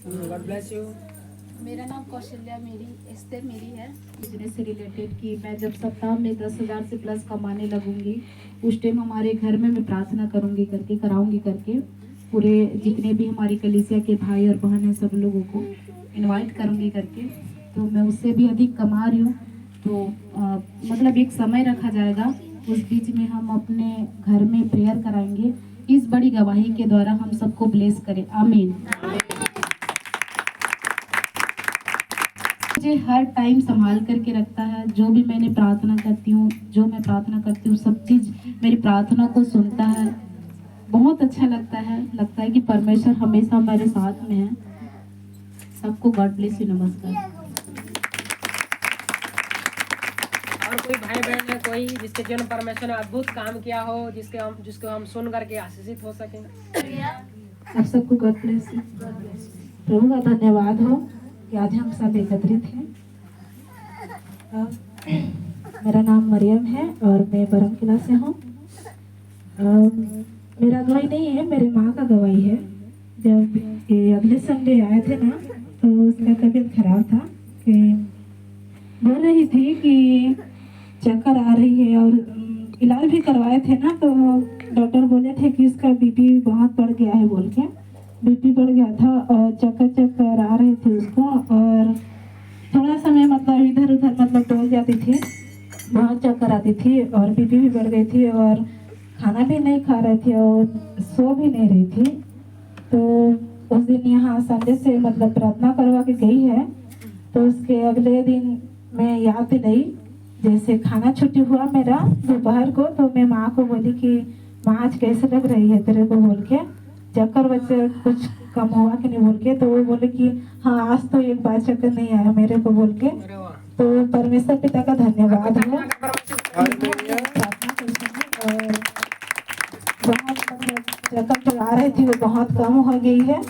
God bless you. मेरा नाम कौशल्या मेरी एस्ते मेरी है। बिजनेस से रिलेटेड कि मैं जब सप्ताह में 10,000 से प्लस कमाने लगूंगी उस टाइम हमारे घर में मैं प्रार्थना करूंगी करके कराऊंगी करके पूरे जितने भी हमारी कलीसिया के भाई और बहन हैं सब लोगों को इनवाइट करूंगी करके। तो मैं उससे भी अधिक कमा रही हूँ। तो मतलब एक समय रखा जाएगा, उस बीच में हम अपने घर में प्रेयर कराएंगे। इस बड़ी गवाही के द्वारा हम सबको ब्लेस करें, आमीन। मुझे हर टाइम संभाल करके रखता है। जो भी मैंने प्रार्थना करती हूँ, जो मैं प्रार्थना करती हूँ, सब चीज़ मेरी प्रार्थना को सुनता है। बहुत अच्छा लगता है कि परमेश्वर हमेशा मेरे साथ में है। सबको गॉड ब्लेस यू, नमस्कार। और कोई भाई बहन है कोई जिसके जीवन में परमेश्वर ने अद्भुत काम किया हो, जिसको हम सुन करके आशीषित हो सकें? आप सबको गॉड ब्लेस यू। प्रभु का धन्यवाद हो कि आज हम सब एकत्रित हैं। मेरा नाम मरियम है और मैं बरमकिला से हूँ। मेरा गवाही नहीं है, मेरे माँ का गवाही है। जब ये अगले संडे आए थे ना, तो उसका तबीयत खराब था कि बोल रही थी कि चक्कर आ रही है और इलाज भी करवाए थे ना, तो डॉक्टर बोले थे कि इसका बीपी बहुत बढ़ गया है बोल के। बीपी बढ़ गया था और चक्कर आ रहे थे उसको, और थोड़ा समय मतलब इधर उधर मतलब डोल जाती थी, बहुत चक्कर आती थी और बीपी भी बढ़ गई थी और खाना भी नहीं खा रही थी और सो भी नहीं रही थी। तो उस दिन यहाँ संडे से मतलब प्रार्थना करवा के गई है। तो उसके अगले दिन मैं याद दिलाई, जैसे खाना छुट्टी हुआ मेरा दोपहर को, तो मैं माँ को बोली कि माँ आज कैसे लग रही है तेरे को बोल के, चक्कर वच्चर कुछ कम हुआ कि नहीं बोल के। तो वो बोले कि हाँ आज तो एक बार चक्कर नहीं आया मेरे को बोल के। तो परमेश्वर पिता का धन्यवाद हो। और बहुत मतलब चक्कर जो आ रही थी वो बहुत कम हो गई है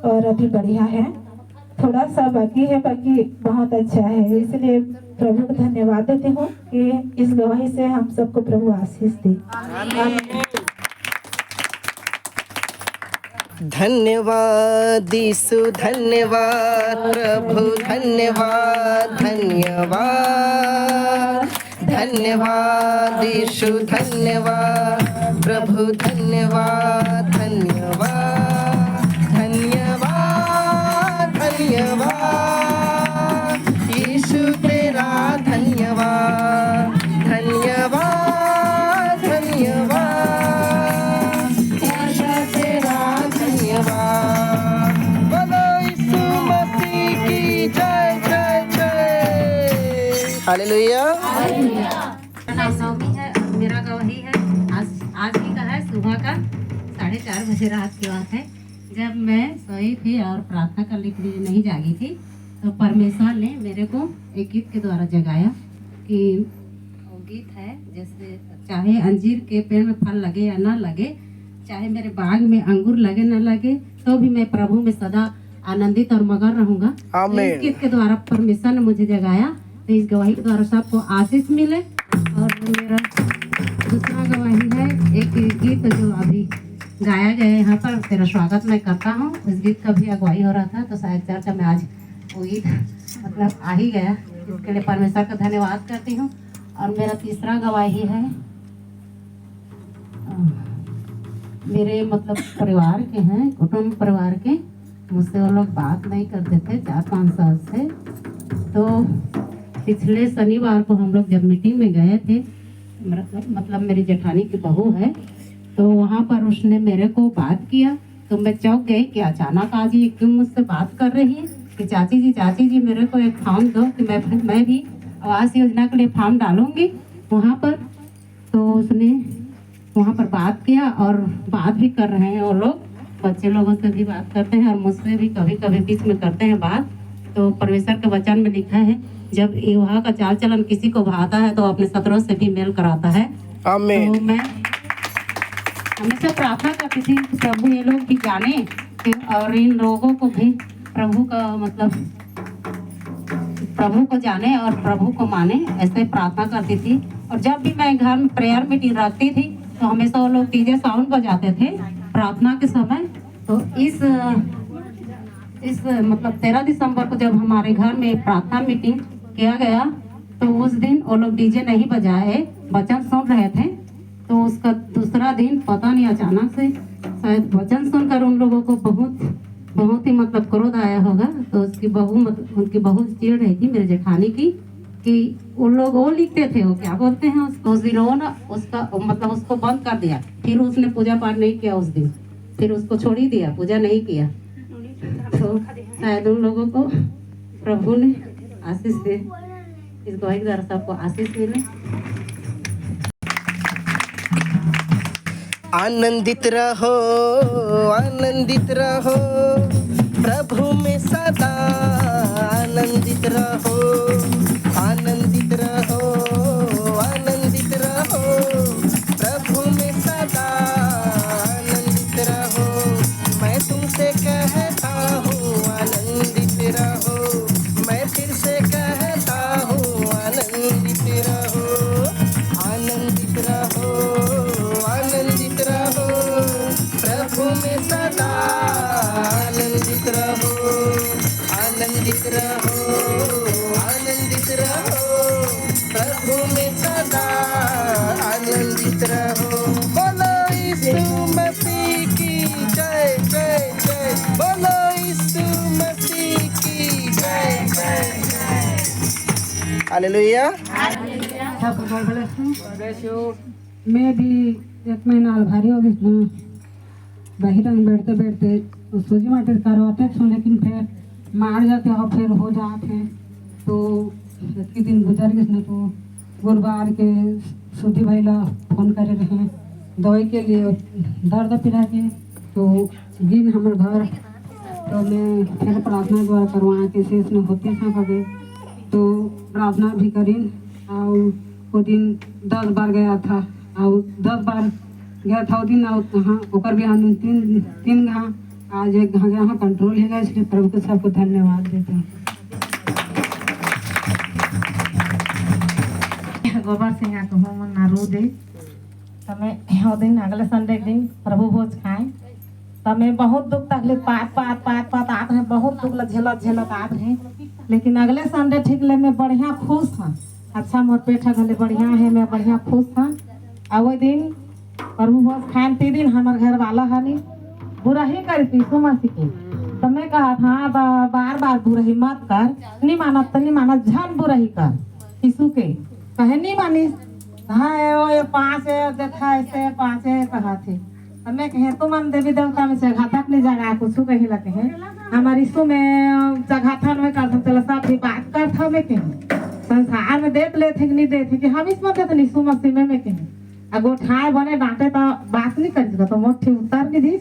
और अभी बढ़िया है। थोड़ा सा बाकी है, बाकी बहुत अच्छा है। इसलिए प्रभु को धन्यवाद देती हूँ कि इस गवाही से हम सबको प्रभु आशीष दे। धन्यवाद यीशु, धन्यवाद प्रभु, धन्यवाद धन्यवाद। धन्यवाद यीशु, धन्यवाद प्रभु, धन्यवाद धन्यवाद। धन्यवाद धन्यवाद यीशु तेरा धन्यवाद। धन्यवाद धन्यवाद तेरा धन्यवाद। बोलो यीशु मसीह की जय जय जय। हालेलुया। मेरा नाम नवमी है, मेरा गवाही है। आज ही का है, सुबह का 4:30 बजे रात की बात है। जब मैं सोई थी और प्रार्थना करने के लिए नहीं जागी थी, तो परमेश्वर ने मेरे को एक गीत के द्वारा जगाया कि वो गीत है जैसे चाहे अंजीर के पेड़ में फल लगे या ना लगे, चाहे मेरे बाग में अंगूर लगे ना लगे, तो भी मैं प्रभु में सदा आनंदित और मगन रहूंगा। तो इस गीत के द्वारा परमेश्वर ने मुझे जगाया। तो इस गवाही के द्वारा सबको आशीष मिले। और मेरा दूसरा गवाही है एक गीत जो अभी गाया गया है यहाँ पर, तेरा स्वागत मैं करता हूँ। उस गीत का भी अगुवाई हो रहा था, तो शायद चर्चा में आज वो गीत मतलब आ ही गया। इसके लिए परमेश्वर का धन्यवाद करती हूँ। और मेरा तीसरा गवाही है मेरे मतलब परिवार के हैं, कुटुंब परिवार के। मुझसे वो लोग बात नहीं करते थे 4-5 साल से। तो पिछले शनिवार को हम लोग जब मीटिंग में गए थे, मतलब मेरी जेठानी की बहू है, तो वहाँ पर उसने मेरे को बात किया। तो मैं चौंक गई कि अचानक आज ये क्यों मुझसे बात कर रही है कि चाची जी मेरे को एक फॉर्म दो कि मैं भी आवास योजना के लिए फॉर्म डालूंगी वहाँ पर। तो उसने वहाँ पर बात किया और बात भी कर रहे हैं वो लोग। बच्चे लोगों से भी बात करते हैं और मुझसे भी कभी कभी बीच में करते हैं बात। तो परमेश्वर के वचन में लिखा है, जब वहाँ का चाल चलन किसी को भाता है तो अपने शत्रुओं से भी मेल कराता है। आमीन। तो मैं हमेशा प्रार्थना करती थी कि प्रभु ये लोग भी जाने कि और इन लोगों को भी प्रभु का मतलब प्रभु को जाने और प्रभु को माने, ऐसे प्रार्थना करती थी। और जब भी मैं घर में प्रेयर मीटिंग रखती थी तो हमेशा वो लोग डीजे साउंड बजाते थे प्रार्थना के समय। तो इस इस मतलब 13 दिसंबर को जब हमारे घर में प्रार्थना मीटिंग किया गया तो उस दिन वो लोग डीजे नहीं बजाए, वचन सुन रहे थे। तो उसका दूसरा दिन पता नहीं अचानक से शायद वचन सुनकर उन लोगों को बहुत ही मतलब क्रोध आया होगा। तो उसकी उनकी बहू चिढ़ रही थी मेरे जेठानी की कि उन लोग वो लिखते थे, वो क्या बोलते हैं उसको, उस दिन वो ना उसका मतलब उसको बंद कर दिया। फिर उसने पूजा पाठ नहीं किया उस दिन, फिर उसको छोड़ ही दिया, पूजा नहीं किया। तो शायद उन लोगों को प्रभु ने आशीष दे, इस गवाही द्वारा सबको आशीष मिले। आनंदित रहो, आनंदित रहो, प्रभु में सदा आनंदित रहो, आनंदित रहो, आनंदित रहो, प्रभु में सदा आनंदित रहो। मैं तुमसे कहता हूँ आनंदित रहो, मैं फिर से कहता हूँ आनंदित रहो, आनंदित रहो, आनंदित रहो, प्रभु में सदा आनंदित रहो, आनंदित रहो, आनंदित रहो, प्रभु में सदा आनंदित रहो। बोलो यीशु मसीह की जय जय जय, बोलो यीशु मसीह की जय जय जय। हालेलुया। bless you. मैं भी 1 महीना भारी हो गई बाहर में बैठते बैठते सूजी माटे करवाते थे, लेकिन फिर मार जाते और फिर हो जाते। तो एक दिन गुजर गए तो गुरुवार के सूधी भाई ला फोन करे रहे दवाई के लिए, दर्द पिला के तो गिन हमारे घर। तो मैं फिर प्रार्थना द्वारा करवाया कि शेष में होते था कभी, तो प्रार्थना भी करी। और वो दिन 10 बार गया था और 10 बार गया था वो दिन। हाँ ओकर भी हम तीन घा आज एक घा गया, हाँ कंट्रोल है गया। इसलिए प्रभु को सबको धन्यवाद देते हैं। गोबर सिंह को हम नारू दे तमें वो दिन अगले संडे के दिन प्रभु भोज खाए। तमें बहुत दुख तकलीफ पात आते हैं, बहुत दुख झेलत आते हैं। लेकिन अगले संडे ठीक ले मैं बढ़िया खुश था, अच्छा मोर पेट गले बढ़िया है, मैं बढ़िया खुश था। और वो दिन प्रभु भोज खाए 3 दिन हमारे घर वाला हानि बुरा ही करी थी यीशु मसीह की। तो मैं कहा था बार बार बुराई मत कर, नहीं मानत झन बुराई कर यीशु के कहे नहीं मानिस। हाँ ये 5 देखा ऐसे 5 कहा थे। तो मैं कहे तुम हम देवी देवता में से घातक नहीं जगह कुछ कही लगे हैं हमारे यीशु में जगह में करता चला सब भी बात करता में कहीं संसार में देख लेते कि नहीं देते कि हम इसमें देते यीशु मसीह में कहीं। अब गोठाए बने डांटे तो बात नहीं करी तो मोटी उतर नहीं दी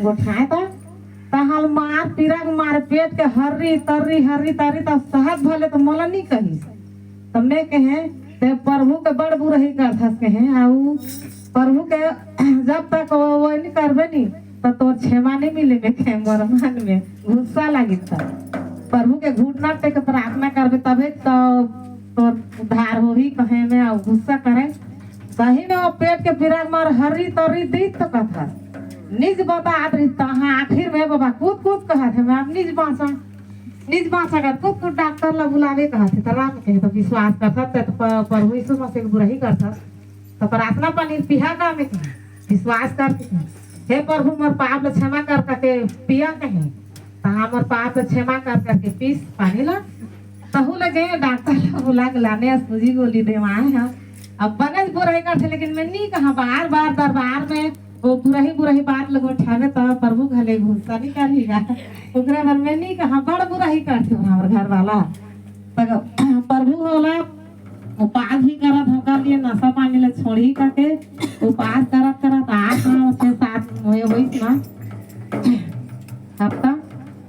गोठाए तो हाल मार पीरा मार पेट के हर्री तर्री तो सहज भले तो मोला नहीं कही। तब मैं कहे ते प्रभु के बड़ बुराई करता कहे आऊ प्रभु के जब तक वो नहीं करबे नहीं तो तोर क्षमा नहीं मिले में कहे मोर मन में गुस्सा लगी था। प्रभु के घुटना टेक प्रार्थना करबे तबे तो तोर उद्धार हो ही कहे में आऊ गुस्सा करे सही में वो पेट के पीरा मार हर्री तर्री दी तो कथा निज बता आदरी तहाँ आखिर में बाबा कूद कहा थे मैं निज बांसा कर कूद डॉक्टर ला बुलावे कहा थे तो राम कहे तो विश्वास करता तो प्रभु यीशु मसीह के बुराई करता तो प्रार्थना पानी पिया का में विश्वास करते हे प्रभु मोर पाप ला क्षमा कर करके पिया कहे तहाँ मोर पाप ला क्षमा कर करके पीस पानी ला तहु लगे डॉक्टर ला बुला के लाने सूजी गोली देवाए है। अब बने बुराई करते लेकिन मैं नहीं कहा बार दरबार में वो बुराही बात लोग उठावे तो प्रभु घले घुसा नहीं करेगा ओकरा मन में नहीं कहा बड़ बुराही करते हमारे घर वाला तो प्रभु होला उपास भी करत हम कर लिए नशा पानी ले छोड़ी करके उपास करत 8-7 होई ना हफ्ता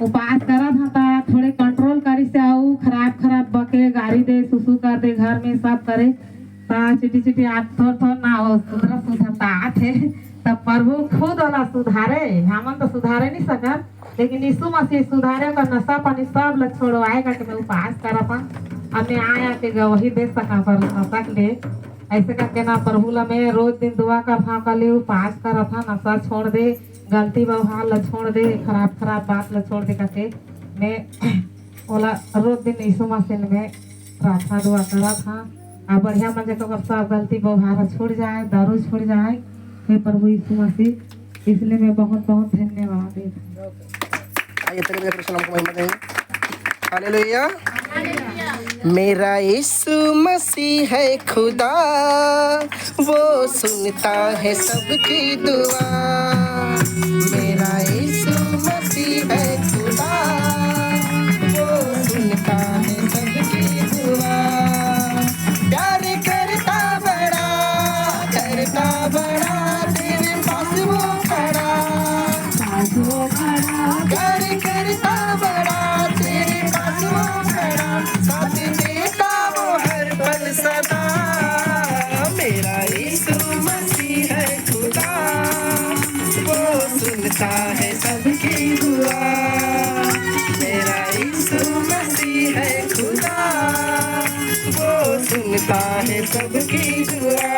उपास करत हता थोड़े कंट्रोल करी से आऊ खराब बके गाड़ी दे सुसु कर दे घर में सब करे चिटी आप थोड़ ना हो सुधरता थे तब प्रभु खुद वाला सुधारे हमन तो सुधारे नहीं सकत लेकिन यीशु मसीह सुधारे का नशा पानी सब लोग छोड़वाएगा कि मैं उपास करता हमें आया के गवाही दे सका पर नशा के लिए ऐसे करके ना प्रभु ला मैं रोज दिन दुआ करता कल उपास करता नशा छोड़ दे गलती व्यवहार ला छोड़ दे खराब बात ला छोड़ दे करके मैं ओला रोज दिन यीशु मसीह में प्रार्थना दुआ करा था। अब बढ़िया मजे को सब गलती व्यवहार छूट जाए, दारू छूट जाए, हे प्रभु यीशु मसीह, इसलिए मैं बहुत बहुत धन्यवाद देता हूँ। आइए तरीके से कृष्ण नाम को महिमा देंगे। हालेलुया। मेरा यीशु मसीह है खुदा, वो सुनता है सबकी दुआ। मेरा यीशु मसीह है खुदा, वो सुनता है सबकी दुआ। प्यार करता बड़ा तेरे पास वो खड़ा, प्यार करता बड़ा तेरे पास वो खड़ा, साथ देता वो हर पल सदा। मेरा यीशु मसीह है खुदा, वो सुनता है सबकी दुआ। मेरा यीशु मसीह है खुदा, वो सुनता है सबकी दुआ।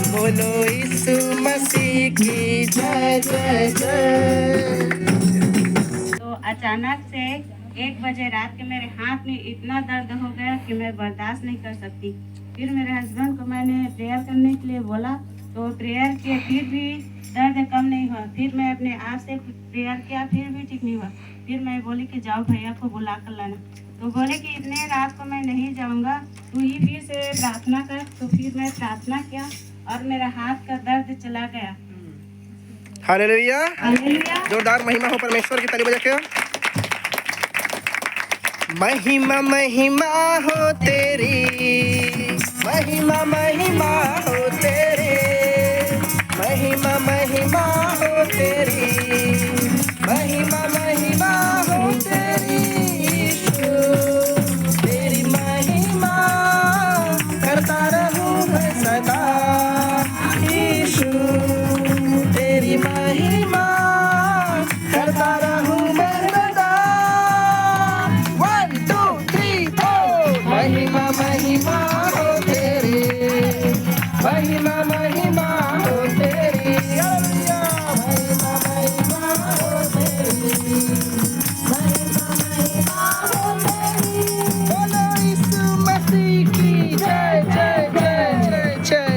बोलो यीशु मसीह की जय जय जय। तो अचानक से 1 बजे रात के मेरे हाथ में इतना दर्द हो गया कि मैं बर्दाश्त नहीं कर सकती। फिर मेरे हस्बैंड को मैंने प्रेयर करने के लिए बोला, तो प्रेयर किए, फिर भी दर्द कम नहीं हुआ। फिर मैं अपने आप से प्रेयर किया, फिर भी ठीक नहीं हुआ। फिर मैं बोली कि जाओ भैया को बुला कर लाना, तो बोले कि इतने रात को मैं नहीं जाऊंगा, तू ही फिर से प्रार्थना कर। तो फिर मैं प्रार्थना किया और मेरा हाथ का दर्द चला गया। हालेलुया। हालेलुया। जोरदार महिमा हो परमेश्वर की, ताली बजा के। महिमा महिमा हो तेरी, महिमा महिमा हो तेरी, महिमा महिमा हो तेरी, महिमा महिमा हो तेरी। यीशु तेरी महिमा करता रहूं मैं सदा। यीशु तेरी महिमा करता रहूं मैं सदा। 1 2 3 4 महिमा महिमा हो तेरी, महिमा महिमा हो तेरी। हालेलुया। महिमा महिमा हो तेरी, महिमा महिमा हो तेरी। बोलो यीशु मसीह की जय जय जय जय जय।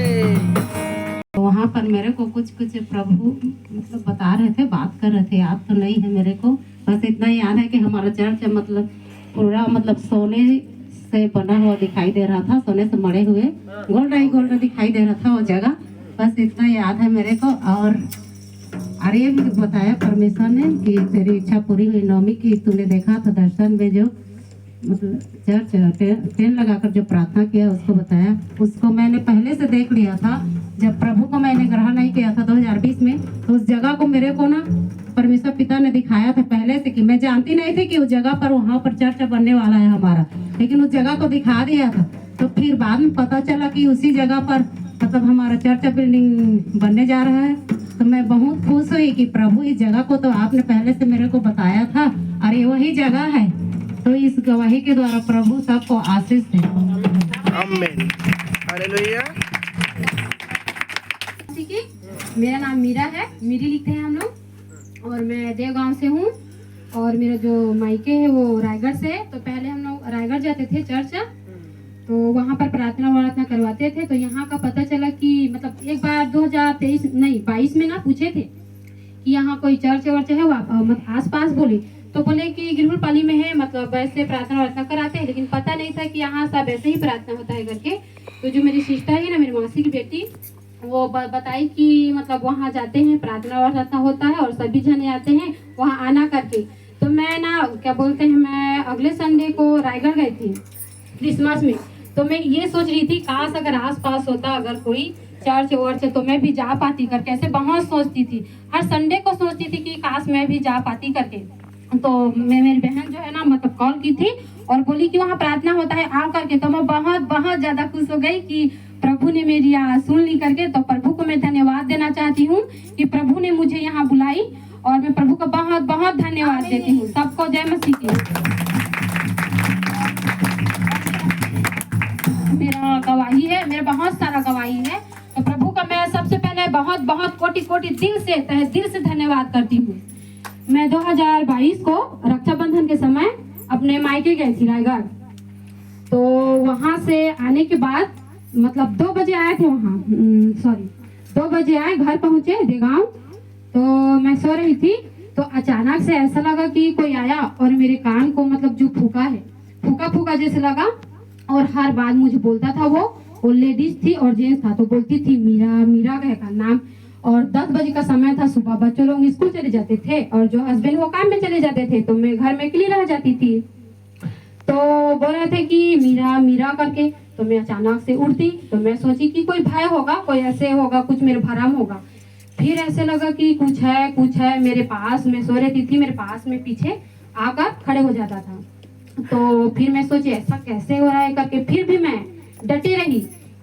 तो वहाँ पर मेरे को कुछ प्रभु मतलब बता रहे थे, बात कर रहे थे, याद तो नहीं है मेरे को, बस इतना याद है कि हमारा चर्च मतलब पूरा मतलब सोने से बना हुआ दिखाई दे रहा था, सोने से मड़े हुए गोल्ड दिखाई दे रहा था वो जगह, बस इतना याद है मेरे को। और ये भी बताया परमेश्वर ने कि तेरी इच्छा पूरी हुई। नौमी की तूने देखा था दर्शन में, जो मतलब चर्च टेंट लगाकर जो प्रार्थना किया उसको बताया। उसको मैंने पहले से देख लिया था, जब प्रभु को मैंने ग्रहण नहीं किया था 2020 में, तो उस जगह को मेरे को ना परमेश्वर पिता ने दिखाया था पहले से, कि मैं जानती नहीं थी कि उस जगह पर वहाँ पर चर्च बनने वाला है हमारा, लेकिन उस जगह को दिखा दिया था। तो फिर बाद में पता चला कि उसी जगह पर मतलब हमारा चर्च बिल्डिंग बनने जा रहा है। तो मैं बहुत खुश हुई कि प्रभु इस जगह को तो आपने पहले से मेरे को बताया था, और ये वही जगह है। तो इस गवाही के द्वारा प्रभु सबको आशीष दे। आमीन। हालेलुया। ठीक है, मेरा नाम मीरा है, मीरी लिखते हैं हम लोग, और मैं देवगांव से हूँ, और मेरा जो मायके है वो रायगढ़ से। तो पहले हम लोग रायगढ़ जाते थे चर्च, तो वहाँ पर प्रार्थना करवाते थे। तो यहाँ का पता चला कि मतलब एक बार 22 में ना पूछे थे कि यहाँ कोई चर्च वर्च है मतलब आस पास, तो बोले कि गिरहुलपाली में है, मतलब वैसे प्रार्थना कराते हैं, लेकिन पता नहीं था कि यहाँ सब ऐसे ही प्रार्थना होता है करके। तो जो मेरी सिस्टर है ना, मेरी मौसी की बेटी, वो बताई कि मतलब वहाँ जाते हैं, प्रार्थना होता है और सभी जने आते हैं वहाँ आना करके। तो मैं ना क्या बोलते हैं, मैं अगले संडे को रायगढ़ गई थी क्रिसमस में। तो मैं ये सोच रही थी काश अगर आस पास होता अगर कोई चर्च वर्च, तो मैं भी जा पाती करके, ऐसे बहुत सोचती थी। हर संडे को सोचती थी कि काश मैं भी जा पाती करके। तो मेरी बहन जो है ना मतलब कॉल की थी और बोली कि वहाँ प्रार्थना होता है आ करके। तो मैं बहुत बहुत ज़्यादा खुश हो गई कि प्रभु ने मेरी सुन ली करके। तो प्रभु को मैं धन्यवाद देना चाहती हूँ कि प्रभु ने मुझे यहाँ बुलाई, और मैं प्रभु को बहुत बहुत धन्यवाद देती हूँ। सबको जय मसीह की। मेरा गवाही है, मेरा बहुत सारा गवाही है। तो प्रभु का मैं सबसे पहले बहुत बहुत कोटि कोटि दिल से धन्यवाद करती हूँ। मैं 2022 को रक्षाबंधन अपने मायके गई थी रायगढ़। तो वहाँ से आने के बाद मतलब 2 बजे आए थे वहाँ, सॉरी 2 बजे आए, घर पहुँचे देगांव। तो मैं सो रही थी तो अचानक से ऐसा लगा कि कोई आया और मेरे कान को मतलब जो फूका है, फूका फूका जैसे लगा। और हर बात मुझे बोलता था वो लेडीज थी और जेंट्स था। तो बोलती थी मीरा, मीरा का नाम। और 10 बजे का समय था, सुबह बच्चों लोग स्कूल चले जाते थे और जो हस्बैंड वो काम में चले जाते थे, तो मैं घर में अकेली रह जाती थी। तो बोल रहे थे कि मीरा मीरा करके। तो मैं अचानक से उठती तो मैं सोची कि कोई भय होगा, कोई ऐसे होगा, कुछ मेरे भरम होगा। फिर ऐसे लगा कि कुछ है मेरे पास। मैं सो रही थी, मेरे पास में पीछे आकर खड़े हो जाता था। तो फिर मैं सोची ऐसा कैसे हो रहा है करके। फिर भी मैं डटी रही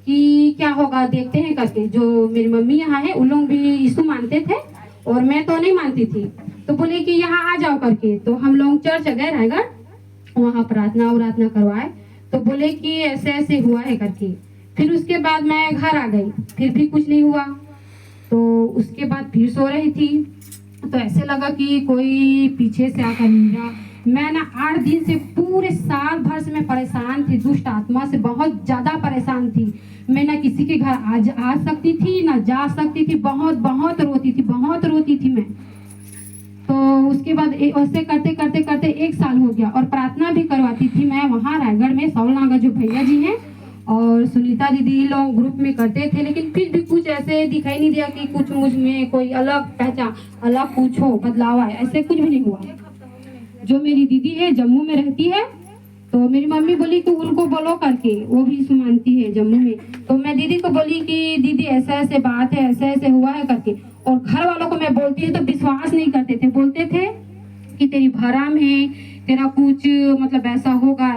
कि क्या होगा देखते हैं करके। जो मेरी मम्मी यहाँ है उन लोग भी यीशु मानते थे और मैं तो नहीं मानती थी। तो बोले कि यहाँ आ जाओ करके। तो हम लोग चर्च गए रायगढ़, वहाँ प्रार्थना उराधना करवाए। तो बोले कि ऐसे ऐसे हुआ है करके। फिर उसके बाद मैं घर आ गई, फिर भी कुछ नहीं हुआ। तो उसके बाद फिर सो रही थी तो ऐसे लगा कि कोई पीछे से आकर मीरा। मैं ना 8 दिन से, पूरे साल भर से मैं परेशान थी, दुष्ट आत्मा से बहुत ज्यादा परेशान थी। मैं ना किसी के घर आ सकती थी ना जा सकती थी, बहुत रोती थी मैं। तो उसके बाद ऐसे करते 1 साल हो गया और प्रार्थना भी करवाती थी मैं वहाँ रायगढ़ में। सौल नागा जो भैया जी हैं और सुनीता दीदी लोग ग्रुप में करते थे, लेकिन फिर भी कुछ ऐसे दिखाई नहीं दिया कि कुछ मुझ में कोई अलग पहचान, अलग कुछ हो, बदलाव आए, ऐसे कुछ भी नहीं हुआ। जो मेरी दीदी है जम्मू में रहती है, तो मेरी मम्मी बोली कि उनको बोलो करके, वो भी यीशु मानती है जम्मू में। तो मैं दीदी को बोली कि दीदी ऐसा ऐसे बात है, ऐसे ऐसे हुआ है करके। और घर वालों को मैं बोलती थी तो विश्वास नहीं करते थे, बोलते थे कि तेरी भरम है, तेरा कुछ मतलब ऐसा होगा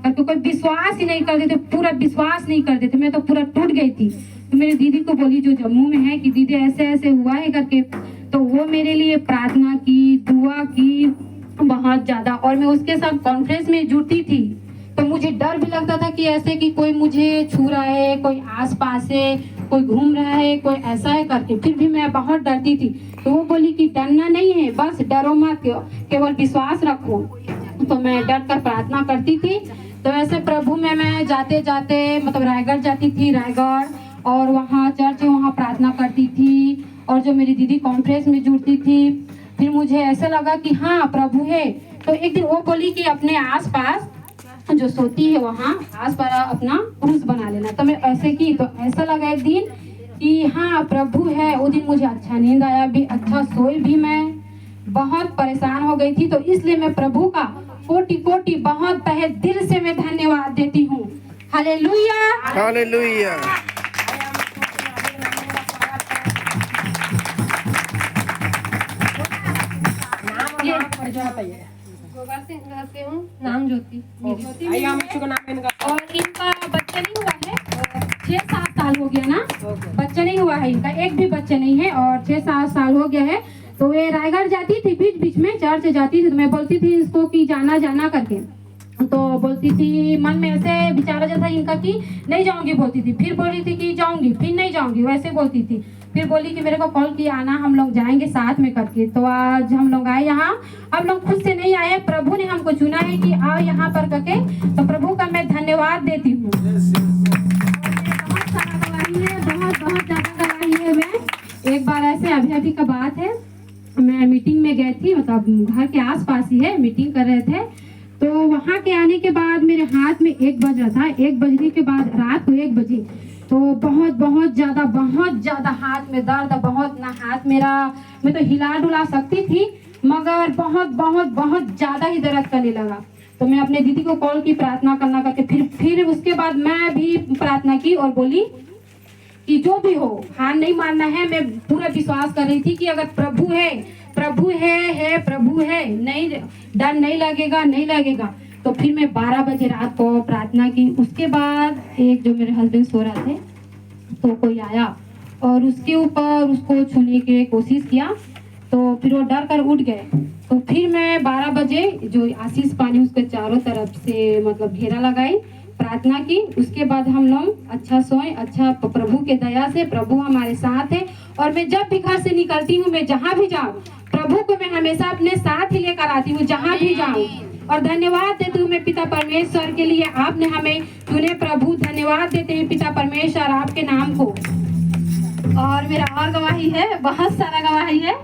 करके। कोई विश्वास ही नहीं करते थे, पूरा विश्वास नहीं करते थे। मैं तो पूरा टूट गई थी। तो मेरी दीदी को बोली जो जम्मू में है कि दीदी ऐसे ऐसे हुआ है करके। तो वो मेरे लिए प्रार्थना की, दुआ की बहुत ज्यादा। और मैं उसके साथ कॉन्फ्रेंस में जुड़ती थी। तो मुझे डर भी लगता था कि ऐसे कि कोई मुझे छू रहा है, कोई आसपास है, कोई घूम रहा है, कोई ऐसा है करके। फिर भी मैं बहुत डरती थी। तो वो बोली कि डरना नहीं है, बस डरो मत, केवल विश्वास रखो। तो मैं डर कर प्रार्थना करती थी। तो ऐसे प्रभु में मैं जाते जाते मतलब रायगढ़ जाती थी, रायगढ़, और वहाँ चर्च वहाँ प्रार्थना करती थी। और जो मेरी दीदी कॉन्फ्रेंस में जुड़ती थी, फिर मुझे ऐसा लगा कि हाँ प्रभु है। तो एक दिन वो बोली कि अपने आसपास जो सोती है वहाँ आसपास अपना क्रूस बना लेना। तो मैं ऐसे की, तो ऐसा लगा एक दिन कि हाँ प्रभु है। वो दिन मुझे अच्छा नींद आया भी, अच्छा सोई भी। मैं बहुत परेशान हो गई थी। तो इसलिए मैं प्रभु का कोटि बहुत तहे दिल से मैं धन्यवाद देती हूँ। Hallelujah, hallelujah. गोबर से रहते हूँ, नाम ज्योति। आइए हम बच्चों का नाम इनका। और इनका बच्चा नहीं हुआ है, 6-7 साल हो गया ना, बच्चा नहीं हुआ है इनका, एक भी बच्चा नहीं है। और 6-7 साल हो गया है। तो वे रायगढ़ जाती थी, बीच बीच में चर्च जाती थी। तो मैं बोलती थी इसको कि जाना करके। तो बोलती थी, मन में ऐसे विचारा जाता इनका कि नहीं जाऊंगी बोलती थी, फिर बोली थी कि जाऊंगी, फिर नहीं जाऊंगी, वैसे बोलती थी। फिर बोली कि मेरे को कॉल किया आना, हम लोग जाएंगे साथ में करके। तो आज हम लोग आए यहाँ। हम लोग खुद से नहीं आए, प्रभु ने हमको चुना है कि आओ यहाँ पर करके। तो प्रभु का मैं धन्यवाद देती हूँ। बहुत सारा गवाही है, बहुत ज्यादा गवाही है। मैं एक बार ऐसे अभी का बात है, मैं मीटिंग में गई थी, मतलब घर के आसपास ही है, मीटिंग कर रहे थे। तो वहाँ के आने के बाद मेरे हाथ में 1 बज रहा था। 1 बजने के बाद रात को 1 बजे तो बहुत ज्यादा हाथ में दर्द, बहुत ना हाथ मेरा, मैं तो हिला डुला सकती थी, मगर बहुत ज्यादा ही दर्द करने लगा। तो मैं अपने दीदी को कॉल की प्रार्थना करना करके, फिर उसके बाद मैं भी प्रार्थना की और बोली कि जो भी हो हार नहीं मानना है। मैं पूरा विश्वास कर रही थी कि अगर प्रभु है, प्रभु है, नहीं डर नहीं लगेगा। तो फिर मैं 12 बजे रात को प्रार्थना की। उसके बाद एक जो मेरे हस्बैंड सो रहे थे, तो कोई आया और उसके ऊपर उसको छूने की कोशिश किया। तो फिर वो डर कर उठ गए। तो फिर मैं 12 बजे जो आशीष पानी उसके चारों तरफ से मतलब घेरा लगाई, प्रार्थना की। उसके बाद हम लोग अच्छा सोए, अच्छा प्रभु के दया से प्रभु हमारे साथ है। और मैं जब भी घर से निकलती हूँ, मैं जहाँ भी जाऊँ, प्रभु को मैं हमेशा अपने साथ ही लेकर आती हूँ, जहाँ भी जाऊँ। और धन्यवाद देते हुए पिता परमेश्वर के लिए आपने हमें चुने प्रभु। धन्यवाद देते हैं पिता परमेश्वर आपके नाम को। और मेरा और गवाही है, बहुत सारा गवाही है।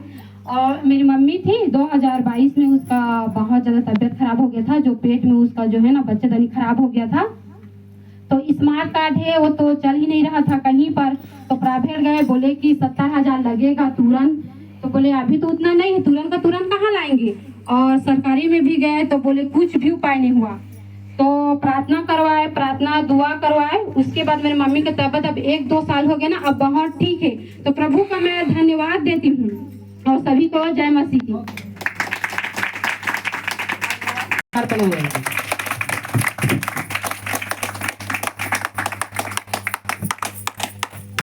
और मेरी मम्मी थी 2022 में उसका बहुत ज़्यादा तबीयत खराब हो गया था, जो पेट में उसका जो है ना बच्चेदानी खराब हो गया था। तो स्मार्ट कार्ड है वो तो चल ही नहीं रहा था कहीं पर। तो प्राइवेट गए, बोले कि 70,000 लगेगा तुरंत। तो बोले अभी तो उतना नहीं है, तुरंत का तुरंत कहाँ लाएंगे। और सरकारी में भी गए तो बोले कुछ भी उपाय नहीं हुआ। तो प्रार्थना करवाए, प्रार्थना दुआ करवाए। उसके बाद मेरी मम्मी की तबीयत अब 1-2 साल हो गया ना, अब बहुत ठीक है। तो प्रभु का मैं धन्यवाद देती हूँ और सभी को जय मसीह की। अर्पण हुए हैं।